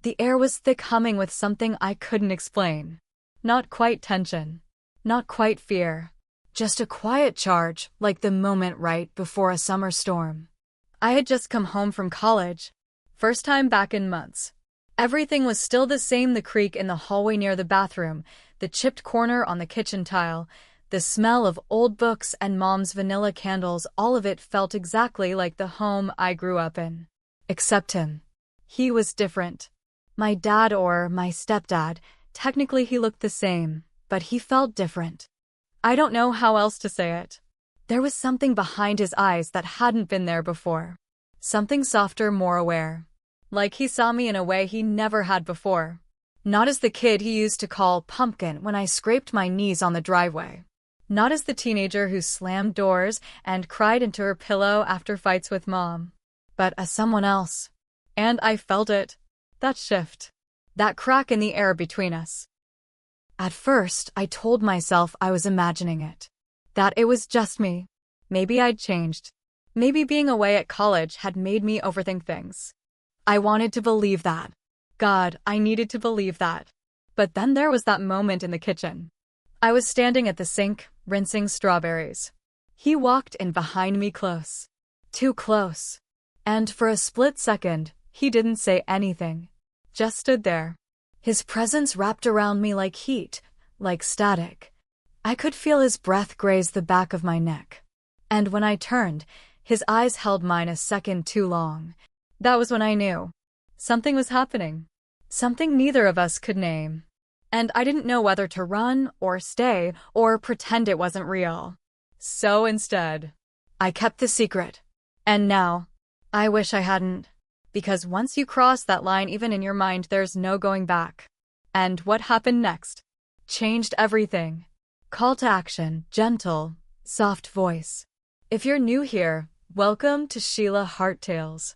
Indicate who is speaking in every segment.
Speaker 1: The air was thick, humming with something I couldn't explain. Not quite tension. Not quite fear. Just a quiet charge, like the moment right before a summer storm. I had just come home from college. First time back in months. Everything was still the same: the creak in the hallway near the bathroom, the chipped corner on the kitchen tile, the smell of old books and Mom's vanilla candles. All of it felt exactly like the home I grew up in. Except him. He was different. My dad, or my stepdad, technically he looked the same, but he felt different. I don't know how else to say it. There was something behind his eyes that hadn't been there before. Something softer, more aware. Like he saw me in a way he never had before. Not as the kid he used to call Pumpkin when I scraped my knees on the driveway. Not as the teenager who slammed doors and cried into her pillow after fights with Mom. But as someone else. And I felt it. That shift. That crack in the air between us. At first, I told myself I was imagining it. That it was just me. Maybe I'd changed. Maybe being away at college had made me overthink things. I wanted to believe that. God, I needed to believe that. But then there was that moment in the kitchen. I was standing at the sink, rinsing strawberries. He walked in behind me, close. Too close. And for a split second, he didn't say anything. Just stood there. His presence wrapped around me like heat, like static. I could feel his breath graze the back of my neck. And when I turned, his eyes held mine a second too long. That was when I knew. Something was happening. Something neither of us could name. And I didn't know whether to run, or stay, or pretend it wasn't real. So instead, I kept the secret. And now, I wish I hadn't. Because once you cross that line, even in your mind, there's no going back. And what happened next changed everything. Call to action, gentle, soft voice. If you're new here, welcome to Sheila Hart Tales.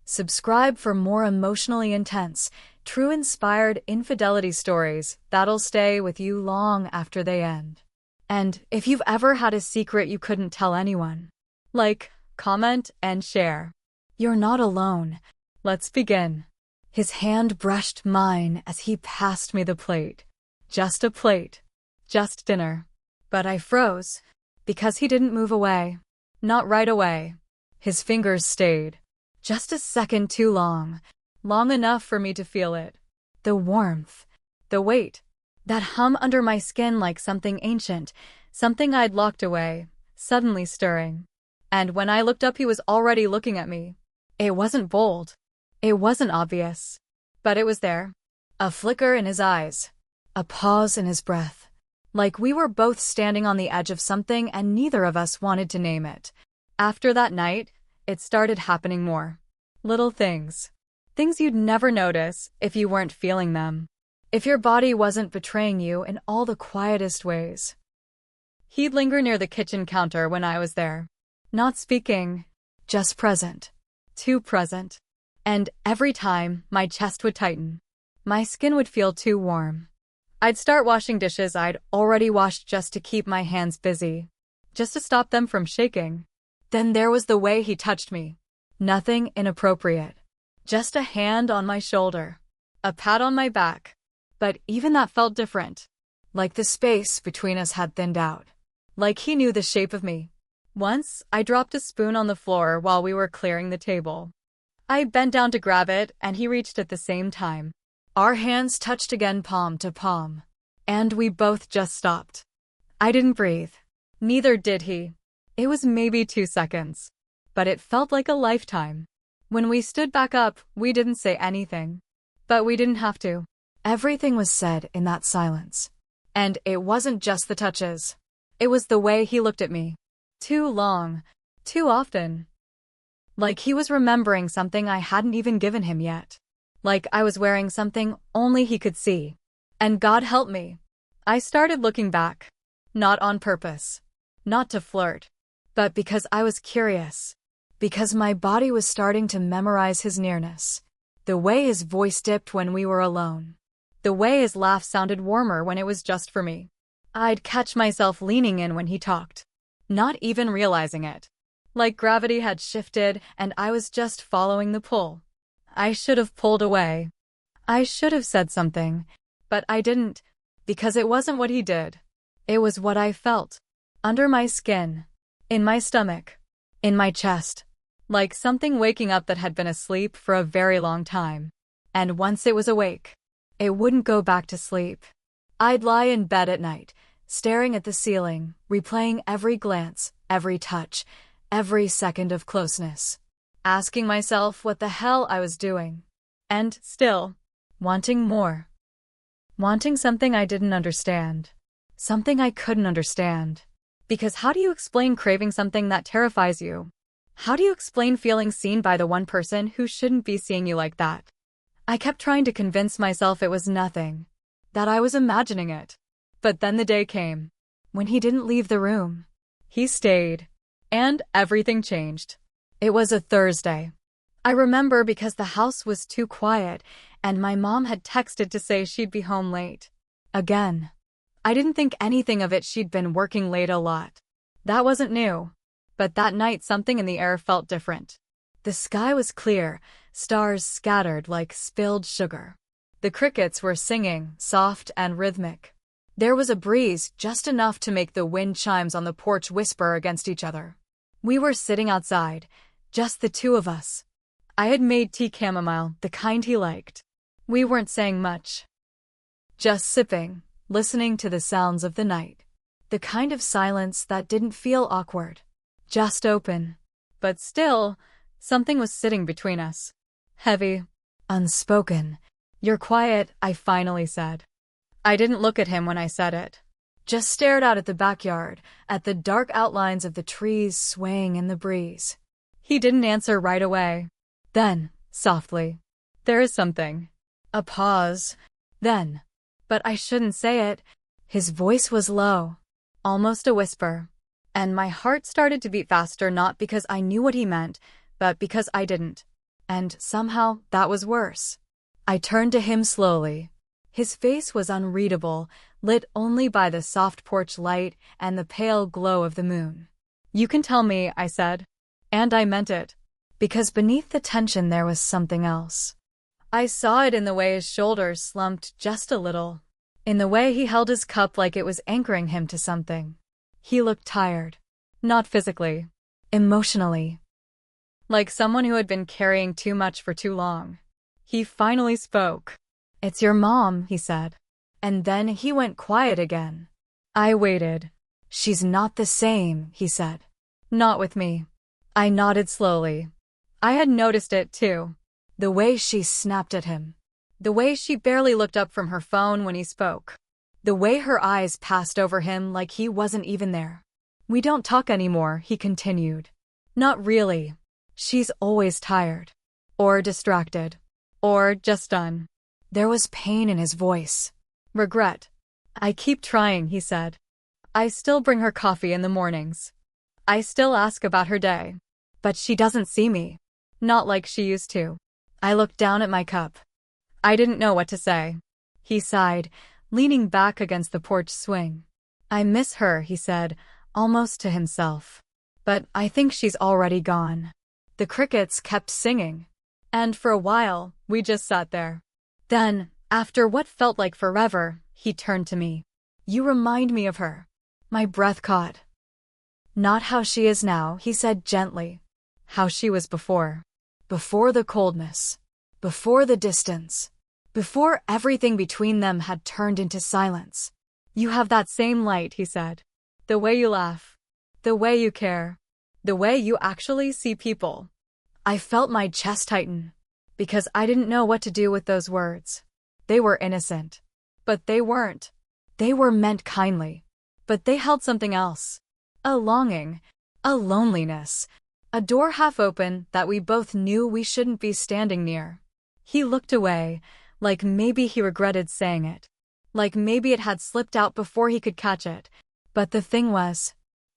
Speaker 1: Subscribe for more emotionally intense, true inspired infidelity stories that'll stay with you long after they end. And if you've ever had a secret you couldn't tell anyone, like, comment, and share. You're not alone. Let's begin. His hand brushed mine as he passed me the plate. Just a plate. Just dinner. But I froze. Because he didn't move away. Not right away. His fingers stayed. Just a second too long. Long enough for me to feel it. The warmth. The weight. That hum under my skin, like something ancient. Something I'd locked away. Suddenly stirring. And when I looked up, he was already looking at me. It wasn't bold. It wasn't obvious. But it was there. A flicker in his eyes. A pause in his breath. Like we were both standing on the edge of something and neither of us wanted to name it. After that night, it started happening more. Little things. Things you'd never notice if you weren't feeling them. If your body wasn't betraying you in all the quietest ways. He'd linger near the kitchen counter when I was there. Not speaking. Just present. Too present. And every time, my chest would tighten. My skin would feel too warm. I'd start washing dishes I'd already washed just to keep my hands busy. Just to stop them from shaking. Then there was the way he touched me. Nothing inappropriate. Just a hand on my shoulder. A pat on my back. But even that felt different. Like the space between us had thinned out. Like he knew the shape of me. Once, I dropped a spoon on the floor while we were clearing the table. I bent down to grab it, and he reached at the same time. Our hands touched again, palm to palm. And we both just stopped. I didn't breathe. Neither did he. It was maybe 2 seconds. But it felt like a lifetime. When we stood back up, we didn't say anything. But we didn't have to. Everything was said in that silence. And it wasn't just the touches. It was the way he looked at me. Too long. Too often. Like he was remembering something I hadn't even given him yet. Like I was wearing something only he could see. And God help me. I started looking back. Not on purpose. Not to flirt. But because I was curious. Because my body was starting to memorize his nearness. The way his voice dipped when we were alone. The way his laugh sounded warmer when it was just for me. I'd catch myself leaning in when he talked. Not even realizing it. Like gravity had shifted and I was just following the pull. I should have pulled away. I should have said something, but I didn't, because it wasn't what he did. It was what I felt. Under my skin. In my stomach. In my chest. Like something waking up that had been asleep for a very long time. And once it was awake, it wouldn't go back to sleep. I'd lie in bed at night, staring at the ceiling, replaying every glance, every touch, every second of closeness. Asking myself what the hell I was doing. And still, wanting more. Wanting something I didn't understand. Something I couldn't understand. Because how do you explain craving something that terrifies you? How do you explain feeling seen by the one person who shouldn't be seeing you like that? I kept trying to convince myself it was nothing. That I was imagining it. But then the day came. When he didn't leave the room. He stayed. And everything changed. It was a Thursday. I remember because the house was too quiet, and my mom had texted to say she'd be home late. Again. I didn't think anything of it. She'd been working late a lot. That wasn't new. But that night something in the air felt different. The sky was clear, stars scattered like spilled sugar. The crickets were singing, soft and rhythmic. There was a breeze, just enough to make the wind chimes on the porch whisper against each other. We were sitting outside, just the two of us. I had made tea chamomile, the kind he liked. We weren't saying much. Just sipping, listening to the sounds of the night. The kind of silence that didn't feel awkward. Just open. But still, something was sitting between us. Heavy. Unspoken. "You're quiet," I finally said. I didn't look at him when I said it. Just stared out at the backyard, at the dark outlines of the trees swaying in the breeze. He didn't answer right away. Then, softly, "There is something." A pause. Then, "But I shouldn't say it." His voice was low. Almost a whisper. And my heart started to beat faster, not because I knew what he meant, but because I didn't. And somehow, that was worse. I turned to him slowly. His face was unreadable, lit only by the soft porch light and the pale glow of the moon. "You can tell me," I said. And I meant it. Because beneath the tension there was something else. I saw it in the way his shoulders slumped just a little. In the way he held his cup like it was anchoring him to something. He looked tired. Not physically. Emotionally. Like someone who had been carrying too much for too long. He finally spoke. "It's your mom," he said. And then he went quiet again. I waited. "She's not the same," he said. "Not with me." I nodded slowly. I had noticed it too. The way she snapped at him. The way she barely looked up from her phone when he spoke. The way her eyes passed over him like he wasn't even there. "We don't talk anymore," he continued. "Not really. She's always tired. Or distracted. Or just done." There was pain in his voice. Regret. "I keep trying," he said. "I still bring her coffee in the mornings. I still ask about her day. But she doesn't see me. Not like she used to." I looked down at my cup. I didn't know what to say. He sighed, leaning back against the porch swing. "I miss her," he said, almost to himself. "But I think she's already gone." The crickets kept singing. And for a while, we just sat there. Then, after what felt like forever, he turned to me. "You remind me of her." My breath caught. "Not how she is now," he said gently. "How she was before. Before the coldness. Before the distance. Before everything between them had turned into silence. You have that same light," he said. "The way you laugh. The way you care. The way you actually see people." I felt my chest tighten. Because I didn't know what to do with those words. They were innocent. But they weren't. They were meant kindly. But they held something else. A longing. A loneliness. A door half open that we both knew we shouldn't be standing near. He looked away, like maybe he regretted saying it. Like maybe it had slipped out before he could catch it. But the thing was,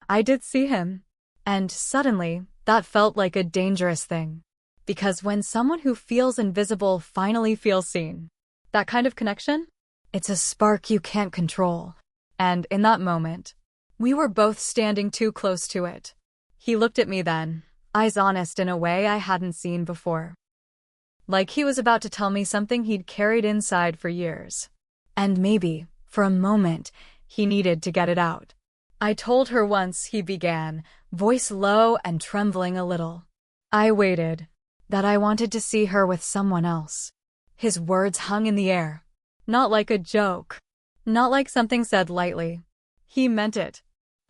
Speaker 1: I did see him. And suddenly, that felt like a dangerous thing. Because when someone who feels invisible finally feels seen, that kind of connection, it's a spark you can't control. And in that moment, we were both standing too close to it. He looked at me then, eyes honest in a way I hadn't seen before. like he was about to tell me something he'd carried inside for years. And maybe, for a moment, he needed to get it out. I told her once, he began, voice low and trembling a little. I waited. That I wanted to see her with someone else. His words hung in the air. Not like a joke. Not like something said lightly. He meant it.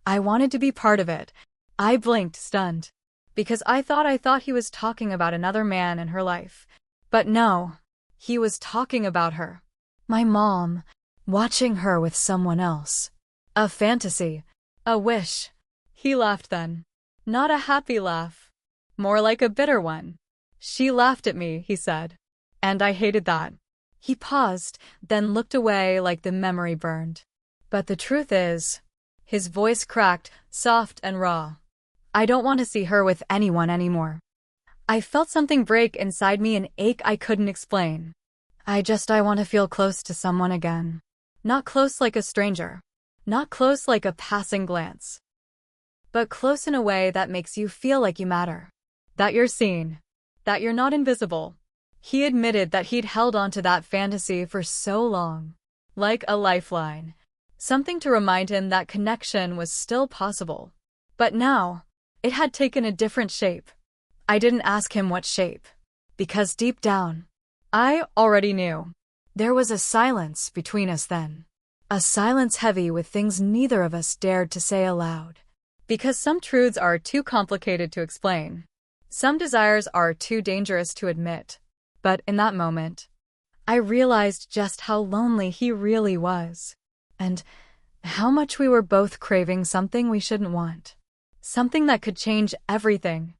Speaker 1: I wanted to be part of it. I blinked, stunned. Because I thought he was talking about another man in her life. But no. He was talking about her. My mom. Watching her with someone else. A fantasy. A wish. He laughed then. Not a happy laugh. More like a bitter one. She laughed at me, he said. And I hated that. He paused, then looked away like the memory burned. But the truth is, his voice cracked, soft and raw. I don't want to see her with anyone anymore. I felt something break inside me, an ache I couldn't explain. I want to feel close to someone again. Not close like a stranger. Not close like a passing glance. But close in a way that makes you feel like you matter. That you're seen. That you're not invisible. He admitted that he'd held on to that fantasy for so long. Like a lifeline. Something to remind him that connection was still possible. But now, it had taken a different shape. I didn't ask him what shape. Because deep down, I already knew. There was a silence between us then. A silence heavy with things neither of us dared to say aloud. Because some truths are too complicated to explain. Some desires are too dangerous to admit. But in that moment, I realized just how lonely he really was. And how much we were both craving something we shouldn't want. Something that could change everything.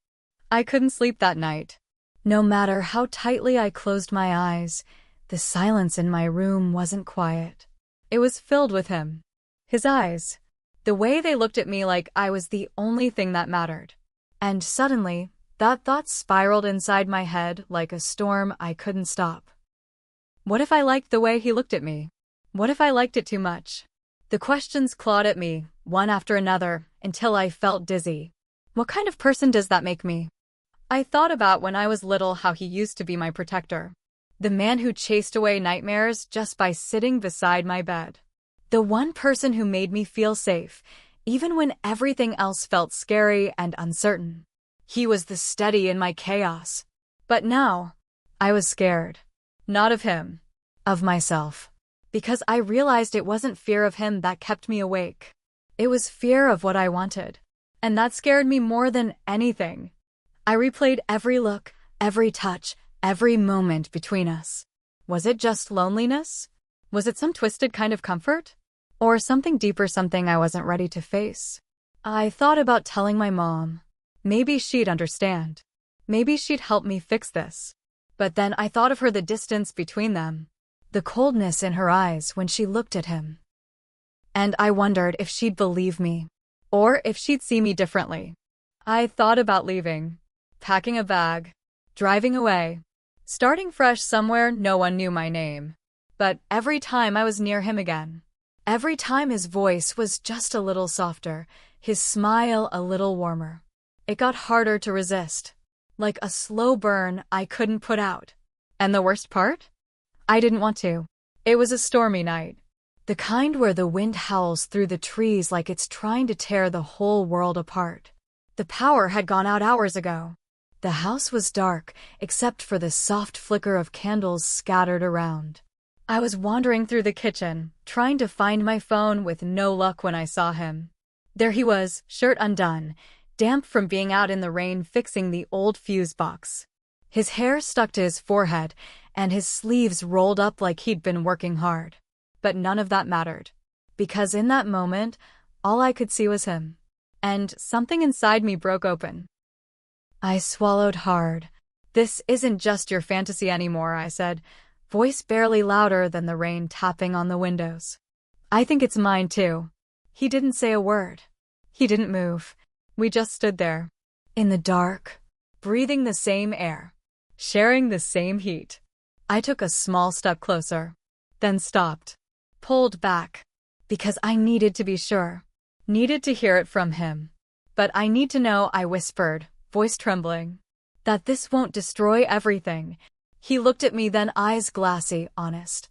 Speaker 1: I couldn't sleep that night. No matter how tightly I closed my eyes, the silence in my room wasn't quiet. It was filled with him. His eyes. The way they looked at me like I was the only thing that mattered. And suddenly, that thought spiraled inside my head like a storm I couldn't stop. What if I liked the way he looked at me? What if I liked it too much? The questions clawed at me, one after another, until I felt dizzy. What kind of person does that make me? I thought about when I was little how he used to be my protector. The man who chased away nightmares just by sitting beside my bed. The one person who made me feel safe, even when everything else felt scary and uncertain. He was the steady in my chaos. But now, I was scared. Not of him. Of myself. Because I realized it wasn't fear of him that kept me awake. It was fear of what I wanted. And that scared me more than anything. I replayed every look, every touch, every moment between us. Was it just loneliness? Was it some twisted kind of comfort? Or something deeper, something I wasn't ready to face? I thought about telling my mom. Maybe she'd understand. Maybe she'd help me fix this. But then I thought of her, the distance between them. The coldness in her eyes when she looked at him. And I wondered if she'd believe me. Or if she'd see me differently. I thought about leaving. Packing a bag. Driving away. Starting fresh somewhere no one knew my name. But every time I was near him again. Every time his voice was just a little softer. His smile a little warmer. It got harder to resist. Like a slow burn I couldn't put out. And the worst part? I didn't want to. It was a stormy night. The kind where the wind howls through the trees like it's trying to tear the whole world apart. The power had gone out hours ago. The house was dark, except for the soft flicker of candles scattered around. I was wandering through the kitchen, trying to find my phone with no luck when I saw him. There he was, shirt undone, damp from being out in the rain fixing the old fuse box. His hair stuck to his forehead, and his sleeves rolled up like he'd been working hard. But none of that mattered. Because in that moment, all I could see was him. And something inside me broke open. I swallowed hard. This isn't just your fantasy anymore, I said, voice barely louder than the rain tapping on the windows. I think it's mine too. He didn't say a word. He didn't move. We just stood there. In the dark. Breathing the same air. Sharing the same heat. I took a small step closer. Then stopped. Pulled back. Because I needed to be sure. Needed to hear it from him. But I need to know, I whispered, voice trembling. That this won't destroy everything. He looked at me, then eyes glassy, honest.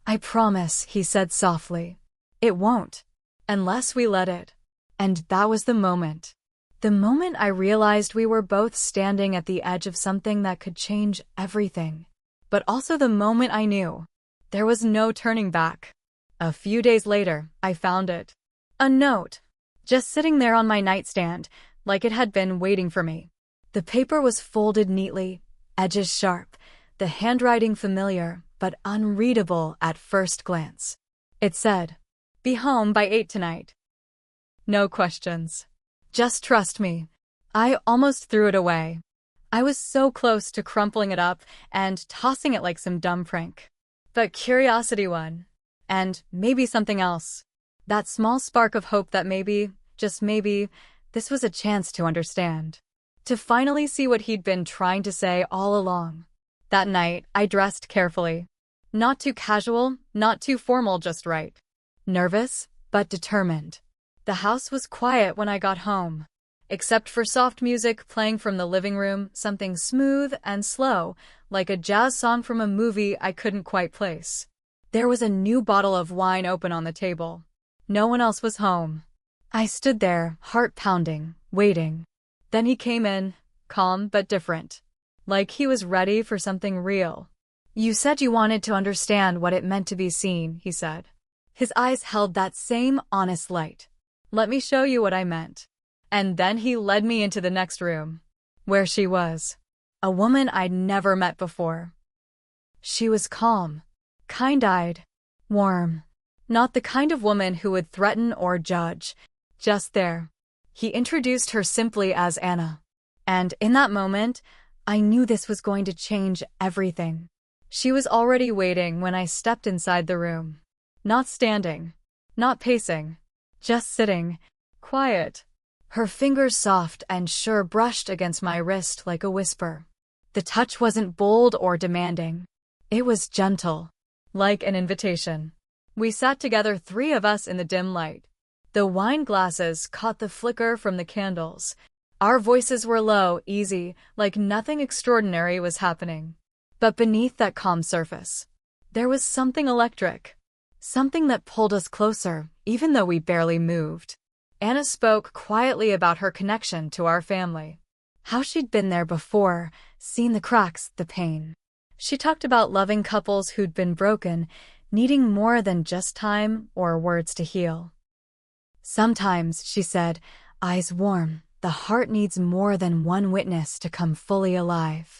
Speaker 1: I promise, he said softly. It won't. Unless we let it. And that was the moment. The moment I realized we were both standing at the edge of something that could change everything. But also the moment I knew there was no turning back. A few days later, I found it. A note. Just sitting there on my nightstand, like it had been waiting for me. The paper was folded neatly, edges sharp, the handwriting familiar, but unreadable at first glance. It said, "Be home by 8 tonight." No questions. Just trust me. I almost threw it away. I was so close to crumpling it up and tossing it like some dumb prank. But curiosity won. And maybe something else. That small spark of hope that maybe, just maybe, this was a chance to understand. To finally see what he'd been trying to say all along. That night, I dressed carefully. Not too casual, not too formal, just right. Nervous, but determined. The house was quiet when I got home. Except for soft music playing from the living room, something smooth and slow, like a jazz song from a movie I couldn't quite place. There was a new bottle of wine open on the table. No one else was home. I stood there, heart pounding, waiting. Then he came in, calm but different. Like he was ready for something real. "You said you wanted to understand what it meant to be seen," he said. His eyes held that same honest light. "Let me show you what I meant." And then he led me into the next room. Where she was. A woman I'd never met before. She was calm, kind-eyed, warm. Not the kind of woman who would threaten or judge. Just there. He introduced her simply as Anna. And in that moment, I knew this was going to change everything. She was already waiting when I stepped inside the room. Not standing. Not pacing. Just sitting. Quiet. Her fingers soft and sure brushed against my wrist like a whisper. The touch wasn't bold or demanding. It was gentle. Like an invitation. We sat together, 3 of us in the dim light. The wine glasses caught the flicker from the candles. Our voices were low, easy, like nothing extraordinary was happening. But beneath that calm surface, there was something electric. Something that pulled us closer, even though we barely moved. Anna spoke quietly about her connection to our family. How she'd been there before, seen the cracks, the pain. She talked about loving couples who'd been broken, needing more than just time or words to heal. Sometimes, she said, eyes warm, the heart needs more than one witness to come fully alive.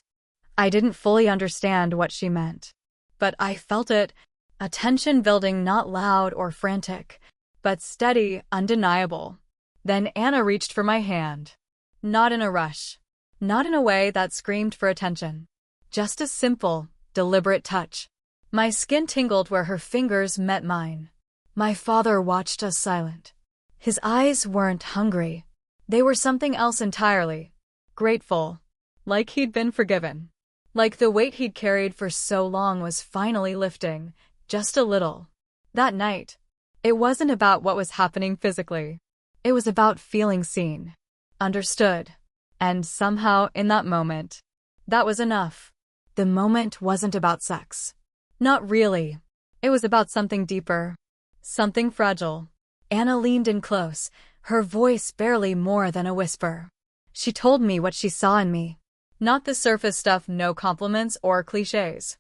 Speaker 1: I didn't fully understand what she meant. But I felt it, a tension building, not loud or frantic, but steady, undeniable. Then Anna reached for my hand. Not in a rush. Not in a way that screamed for attention. Just a simple, deliberate touch. My skin tingled where her fingers met mine. My father watched us silent. His eyes weren't hungry. They were something else entirely. Grateful. Like he'd been forgiven. Like the weight he'd carried for so long was finally lifting, just a little. That night, it wasn't about what was happening physically. It was about feeling seen, understood. And somehow, in that moment, that was enough. The moment wasn't about sex. Not really. It was about something deeper. Something fragile. Anna leaned in close, her voice barely more than a whisper. She told me what she saw in me. Not the surface stuff, no compliments or cliches.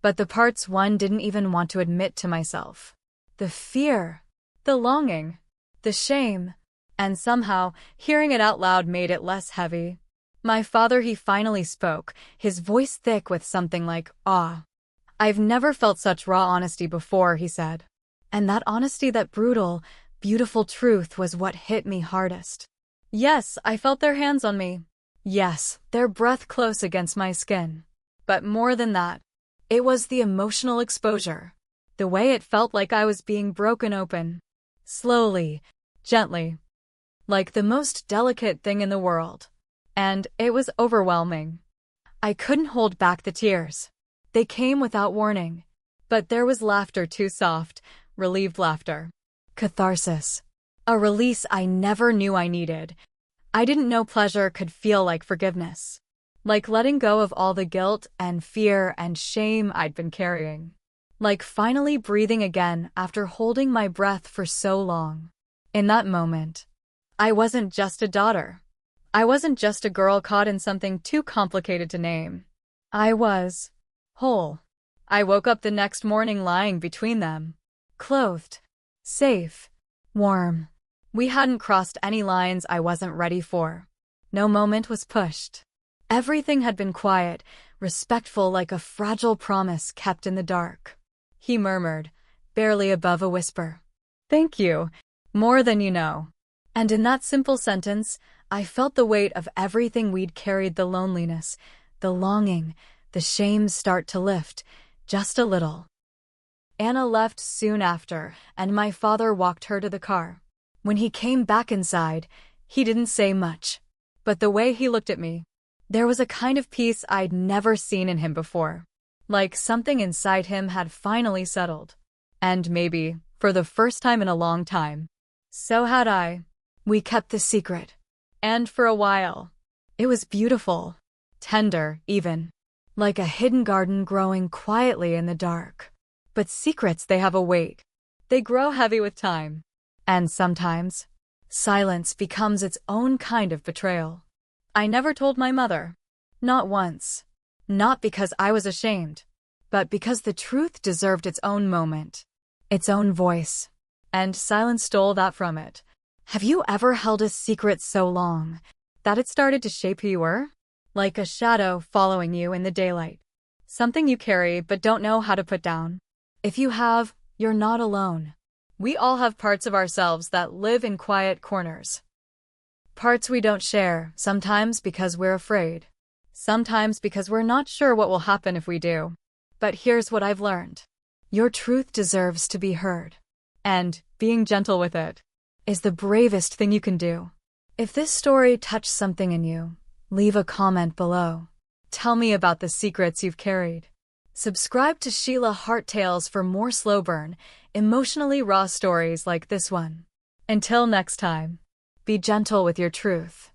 Speaker 1: But the parts one didn't even want to admit to myself. The fear, the longing, the shame, and somehow, hearing it out loud made it less heavy. My father, he finally spoke, his voice thick with something like awe. "I've never felt such raw honesty before," he said. And that honesty, that brutal, beautiful truth was what hit me hardest. Yes, I felt their hands on me. Yes, their breath close against my skin. But more than that, it was the emotional exposure. The way it felt like I was being broken open. Slowly, gently. Like the most delicate thing in the world. And it was overwhelming. I couldn't hold back the tears. They came without warning. But there was laughter, too soft, relieved laughter. Catharsis. A release I never knew I needed. I didn't know pleasure could feel like forgiveness. Like letting go of all the guilt and fear and shame I'd been carrying. Like finally breathing again after holding my breath for so long. In that moment, I wasn't just a daughter. I wasn't just a girl caught in something too complicated to name. I was whole. I woke up the next morning lying between them. Clothed. Safe. Warm. We hadn't crossed any lines I wasn't ready for. No moment was pushed. Everything had been quiet, respectful like a fragile promise kept in the dark. He murmured, barely above a whisper. Thank you. More than you know. And in that simple sentence, I felt the weight of everything we'd carried, the loneliness, the longing, the shame start to lift, just a little. Anna left soon after, and my father walked her to the car. When he came back inside, he didn't say much. But the way he looked at me, there was a kind of peace I'd never seen in him before. Like something inside him had finally settled. And maybe, for the first time in a long time, so had I. We kept the secret. And for a while, it was beautiful. Tender, even. Like a hidden garden growing quietly in the dark. But secrets, they have a weight. They grow heavy with time. And sometimes, silence becomes its own kind of betrayal. I never told my mother. Not once. Not because I was ashamed, but because the truth deserved its own moment. Its own voice. And silence stole that from it. Have you ever held a secret so long that it started to shape who you were? Like a shadow following you in the daylight. Something you carry but don't know how to put down. If you have, you're not alone. We all have parts of ourselves that live in quiet corners. Parts we don't share, sometimes because we're afraid. Sometimes because we're not sure what will happen if we do. But here's what I've learned. Your truth deserves to be heard. And being gentle with it is the bravest thing you can do. If this story touched something in you, leave a comment below. Tell me about the secrets you've carried. Subscribe to Sheila Hart Tales for more slow burn, emotionally raw stories like this one. Until next time, be gentle with your truth.